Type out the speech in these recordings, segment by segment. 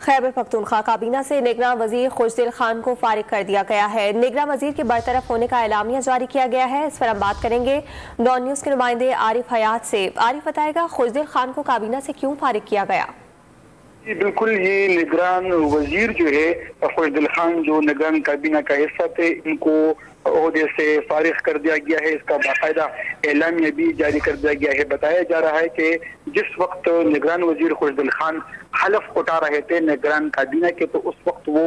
خیبر پختونخوا کابینہ سے نگراں وزیر خوشدل خان کو فارغ کر دیا گیا ہے۔ نگراں وزیر کے برطرف ہونے کا اعلامیہ جاری کیا گیا ہے۔ اس پر ہم بات کریں گے ڈان نیوز کے نمائندے عارف حیات سے۔ عارف بتائے گا خوشدل خان کو کابینہ سے کیوں فارغ کیا گیا؟ بالکل، یہ نگران وزیر جو ہے خوشدل خان جو نگران کابینہ کا حصہ تھے، ان کو عہدے سے فارغ کر دیا گیا ہے۔ اس کا باقاعدہ اعلامیہ بھی جاری کر دیا گیا ہے۔ بتایا جا رہا ہے کہ جس وقت نگران وزیر خوشدل خان حلف اٹھا رہے تھے نگران کابینہ کے، تو اس وقت وہ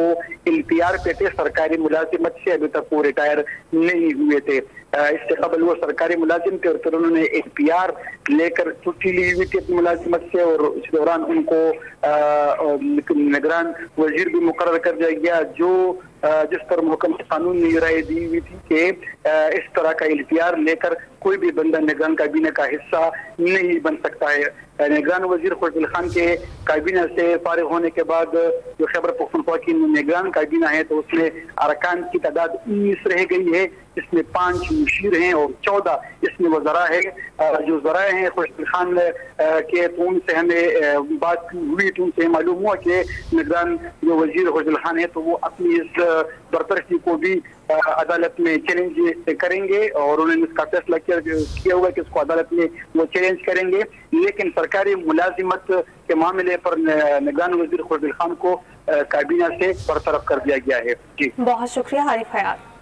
LPR پہ تھے، سرکاری ملازمت سے ابھی تک وہ ریٹائر نہیں ہوئے تھے۔ اس سے قبل وہ سرکاری ملازم تھے اور پھر انہوں نے LPR لے کر چھٹی لی ہوئی تھی اپنی ملازمت سے، اور اس دوران ان کو نگران وزیر بھی مقرر کر دیا گیا، جس پر محکمہ قانون نے رائے دی ہوئی تھی کہ اس طرح کا LPR لے کر کوئی بھی بندہ نگران کابینہ کا حصہ نہیں بن سکتا ہے۔ نگران وزیر خوشدل خان کے کابینہ سے فارغ ہونے کے بعد جو خیبر پختونخوا کی نگران کابینہ ہے تو اس میں ارکان کی تعداد 19 رہ گئی ہے، اس میں 5 مشیر ہیں اور 14 اس میں وزراء ہے۔ جو ذرائع ہیں خوشدل خان کے تو ان سے ہمیں بات ہوئی تو ان سے معلوم ہوا کہ نگران جو وزیر خوشدل خان ہے تو وہ اپنی اس برطرفی کو بھی عدالت میں چیلنج کریں گے، اور انہوں نے اس کا فیصلہ کیا ہوا کہ اس کو عدالت میں وہ چیلنج کریں گے، لیکن سرکاری ملازمت کے معاملے پر نگران وزیر خوشدل خان کو کابینہ سے برطرف کر دیا گیا ہے۔ بہت شکریہ عارف حیات۔